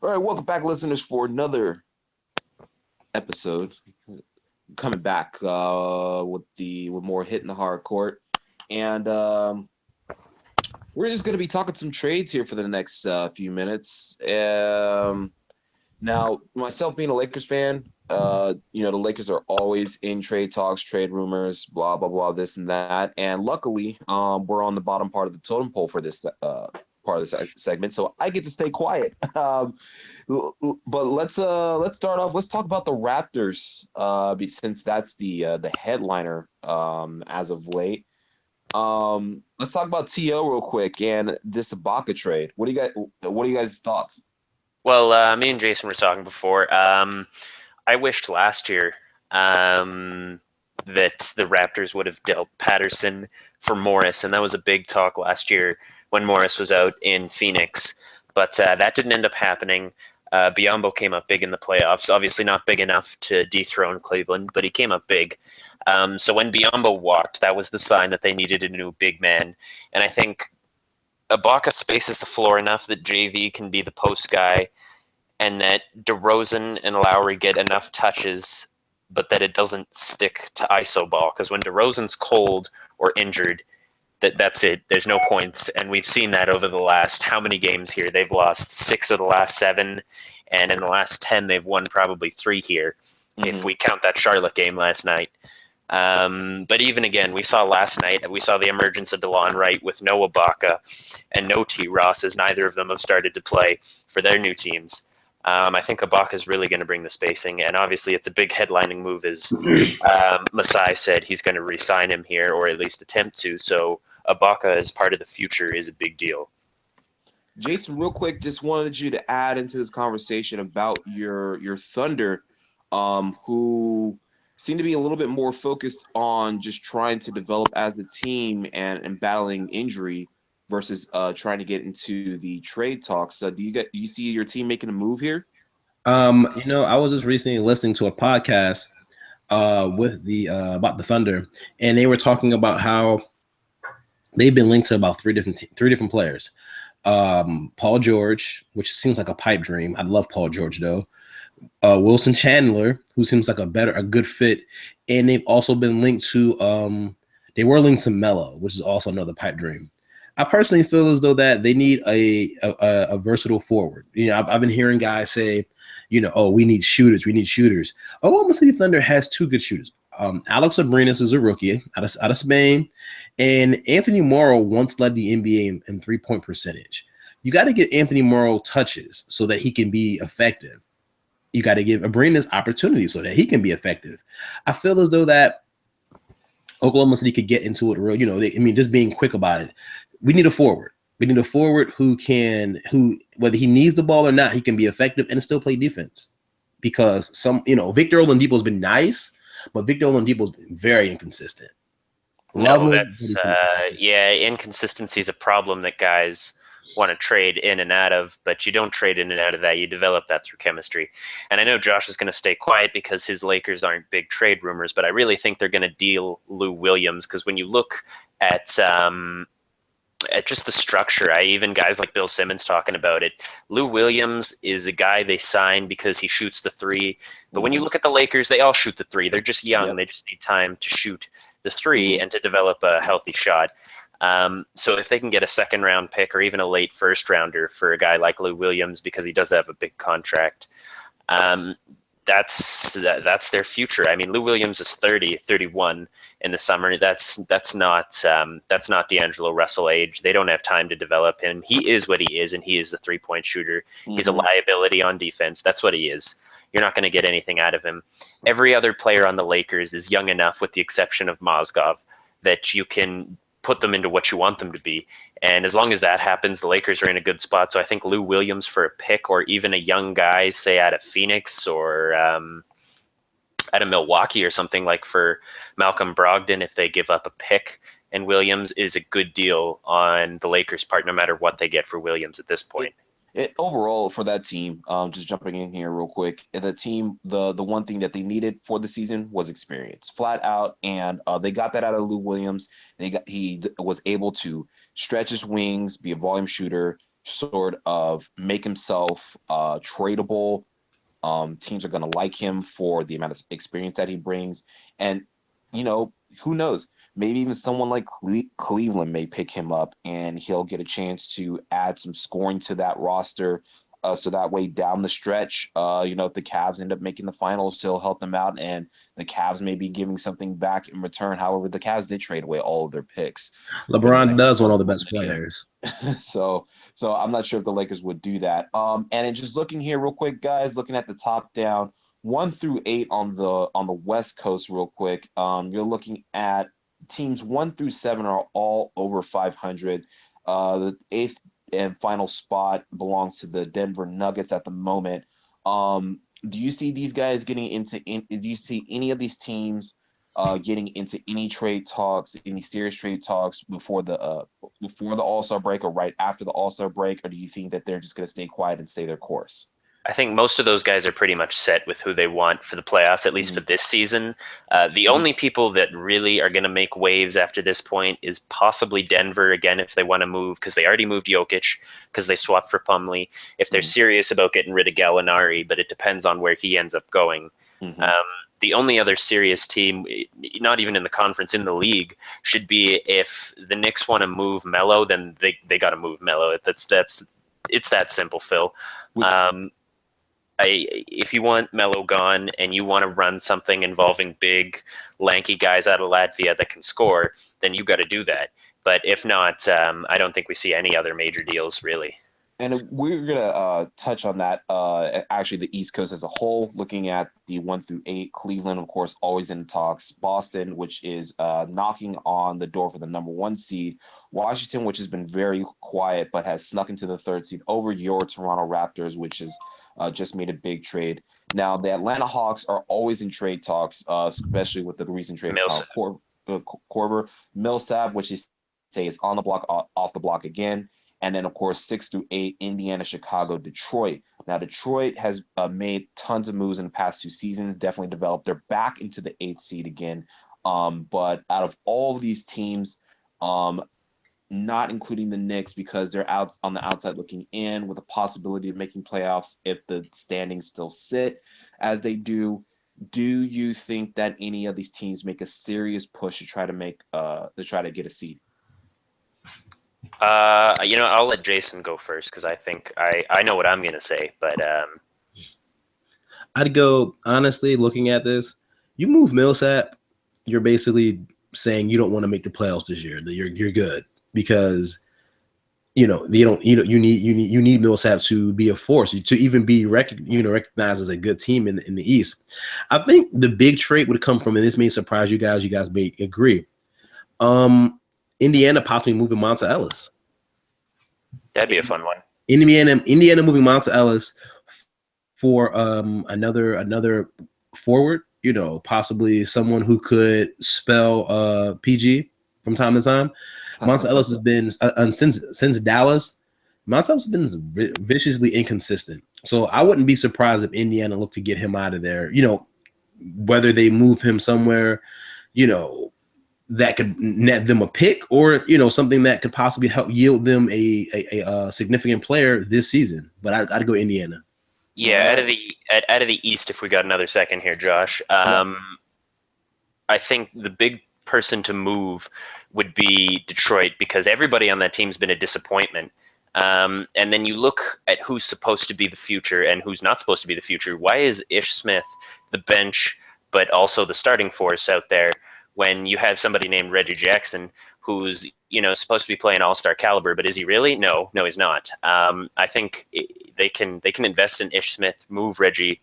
All right, welcome back, listeners, for another episode. Coming back with more hitting the hard court, and we're just going to be talking some trades here for the next few minutes. Now, myself being a Lakers fan, the Lakers are always in trade talks, trade rumors, blah blah blah, this and that. And luckily, we're on the bottom part of the totem pole for this part of the segment, so I get to stay quiet. But let's start off. Let's talk about the Raptors, since that's the headliner as of late. Let's talk about To real quick and this Ibaka trade. What are you guys' thoughts? Well, me and Jason were talking before. I wished last year that the Raptors would have dealt Patterson for Morris, and that was a big talk last year when Morris was out in Phoenix. But that didn't end up happening. Biombo came up big in the playoffs. Obviously, not big enough to dethrone Cleveland, but he came up big. So when Biombo walked, that was the sign that they needed a new big man. And I think Ibaka spaces the floor enough that JV can be the post guy, and that DeRozan and Lowry get enough touches, but that it doesn't stick to ISO ball. Because when DeRozan's cold or injured, that's it. There's no points, and we've seen that over the last how many games here? They've lost 6 of the last 7, and in the last 10, they've won probably 3 here, if we count that Charlotte game last night. But even again, we saw last night, we saw the emergence of DeLon Wright with no Ibaka and no T. Ross, as neither of them have started to play for their new teams. I think Ibaka is really going to bring the spacing, and obviously it's a big headlining move, as Masai said he's going to re-sign him here, or at least attempt to. So Ibaka as part of the future is a big deal. Jason, real quick, just wanted you to add into this conversation about your Thunder, who seem to be a little bit more focused on just trying to develop as a team and battling injury versus trying to get into the trade talks. So do you see your team making a move here? I was just recently listening to a podcast with the about the Thunder, and they were talking about how they've been linked to about three different players. Paul George, which seems like a pipe dream. I love Paul George though. Wilson Chandler, who seems like a good fit, and they've also been linked to they were linked to Melo, which is also another pipe dream. I personally feel as though that they need a versatile forward. I've been hearing guys say, oh, we need shooters. We need shooters. Oklahoma City Thunder has 2 good shooters. Alex Abrinas is a rookie out of Spain, and Anthony Morrow once led the NBA in 3-point percentage. You got to get Anthony Morrow touches so that he can be effective. You got to give Abrinas opportunity so that he can be effective. I feel as though that Oklahoma City could get into it real. Just being quick about it. We need a forward. We need a forward who whether he needs the ball or not, he can be effective and still play defense. Because Victor Oladipo's been nice, but Victor Oladipo's been very inconsistent. No, that's inconsistency is a problem that guys want to trade in and out of, but you don't trade in and out of that. You develop that through chemistry. And I know Josh is going to stay quiet because his Lakers aren't big trade rumors, but I really think they're going to deal Lou Williams, because when you look at just the structure, even guys like Bill Simmons talking about it, Lou Williams is a guy they signed because he shoots the 3. But when you look at the Lakers, they all shoot the 3. They're just young. Yep. They just need time to shoot the 3 and to develop a healthy shot. So if they can get a second-round pick or even a late first-rounder for a guy like Lou Williams, because he does have a big contract, that's their future. I mean, Lou Williams is 31 in the summer. That's not D'Angelo Russell age. They don't have time to develop him. He is what he is, and he is the 3-point shooter. Mm-hmm. He's a liability on defense. That's what he is. You're not going to get anything out of him. Every other player on the Lakers is young enough, with the exception of Mozgov, that you can put them into what you want them to be. And as long as that happens, the Lakers are in a good spot. So I think Lou Williams for a pick, or even a young guy, say out of Phoenix or out of Milwaukee or something, like for Malcolm Brogdon, if they give up a pick, and Williams, is a good deal on the Lakers' part, no matter what they get for Williams at this point. Overall, for that team, just jumping in here real quick, the team, the one thing that they needed for the season was experience, flat out, and they got that out of Lou Williams. He was able to stretch his wings, be a volume shooter, sort of make himself tradable. Teams are going to like him for the amount of experience that he brings. And, who knows? Maybe even someone like Cleveland may pick him up and he'll get a chance to add some scoring to that roster. So that way down the stretch, if the Cavs end up making the finals, he'll help them out. And the Cavs may be giving something back in return. However, the Cavs did trade away all of their picks. LeBron does want all the best players. So I'm not sure if the Lakers would do that. And then just looking here real quick, guys, looking at the top down, 1 through 8 on the West Coast real quick. You're looking at teams 1 through 7 are all over 500. The 8th and final spot belongs to the Denver Nuggets at the moment. Do you see these guys getting into do you see any of these teams getting into any trade talks, any serious trade talks before the All-Star break or right after the All-Star break, or do you think that they're just going to stay quiet and stay their course? I think most of those guys are pretty much set with who they want for the playoffs, at least for this season. The only people that really are going to make waves after this point is possibly Denver, again, if they want to move, because they already moved Jokic, because they swapped for Plumlee. If they're serious about getting rid of Gallinari, but it depends on where he ends up going. The only other serious team, not even in the conference, in the league, should be if the Knicks want to move Melo, then they got to move Melo. It's that simple, Phil. If you want Melo gone and you want to run something involving big, lanky guys out of Latvia that can score, then you got to do that. But if not, I don't think we see any other major deals, really. And we're going to touch on that, actually, the East Coast as a whole, looking at the 1 through 8. Cleveland, of course, always in talks. Boston, which is knocking on the door for the number 1 seed. Washington, which has been very quiet but has snuck into the 3rd seed over your Toronto Raptors, which is just made a big trade. Now, the Atlanta Hawks are always in trade talks, especially with the recent trade of Korver. Millsap, which is on the block, off the block again. And then, of course, 6 through 8, Indiana, Chicago, Detroit. Now, Detroit has made tons of moves in the past 2 seasons, definitely developed. They're back into the 8th seed again. But out of all of these teams, not including the Knicks because they're out on the outside looking in with a possibility of making playoffs if the standings still sit as they do. Do you think that any of these teams make a serious push to try to get a seed? I'll let Jason go first because I think I know what I'm going to say, but I'd go, honestly, looking at this, you move Millsap, you're basically saying you don't want to make the playoffs this year, that you're good because you need Millsap to be a force, to even be recognized as a good team in the East. I think the big trade would come from, and this may surprise you guys may agree. Indiana possibly moving Monta Ellis. That'd be a fun one. Indiana moving Monta Ellis for another forward, possibly someone who could spell PG from time to time. Monta Ellis has been since Dallas. Monta Ellis has been viciously inconsistent. So I wouldn't be surprised if Indiana looked to get him out of there. Whether they move him somewhere, that could net them a pick, or something that could possibly help yield them a significant player this season. But I'd go Indiana. Yeah, out of the East, if we got another second here, Josh. I think the big person to move would be Detroit because everybody on that team's been a disappointment. And then you look at who's supposed to be the future and who's not supposed to be the future. Why is Ish Smith the bench, but also the starting force out there when you have somebody named Reggie Jackson who's supposed to be playing all-star caliber, but is he really? No, he's not. I think they can invest in Ish Smith, move Reggie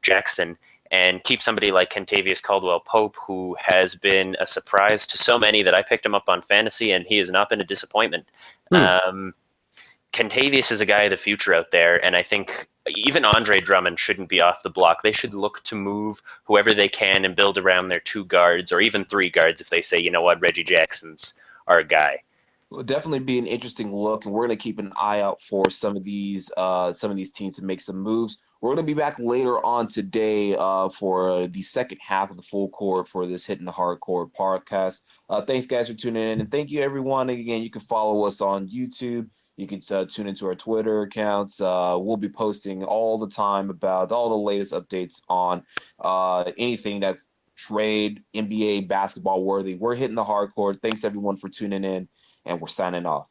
Jackson, and keep somebody like Kentavious Caldwell-Pope, who has been a surprise to so many that I picked him up on fantasy, and he has not been a disappointment. Kentavious is a guy of the future out there, and I think even Andre Drummond shouldn't be off the block. They should look to move whoever they can and build around their 2 guards or even 3 guards if they say, you know what, Reggie Jackson's our guy. Will definitely be an interesting look, and we're going to keep an eye out for some of these teams to make some moves. We're going to be back later on today for the second half of the full court for this Hitting the Hardcourt podcast. Thanks, guys, for tuning in, and thank you, everyone. And again, you can follow us on YouTube. You can tune into our Twitter accounts. We'll be posting all the time about all the latest updates on anything that's trade, NBA, basketball worthy. We're hitting the hardcore. Thanks everyone for tuning in, and we're signing off.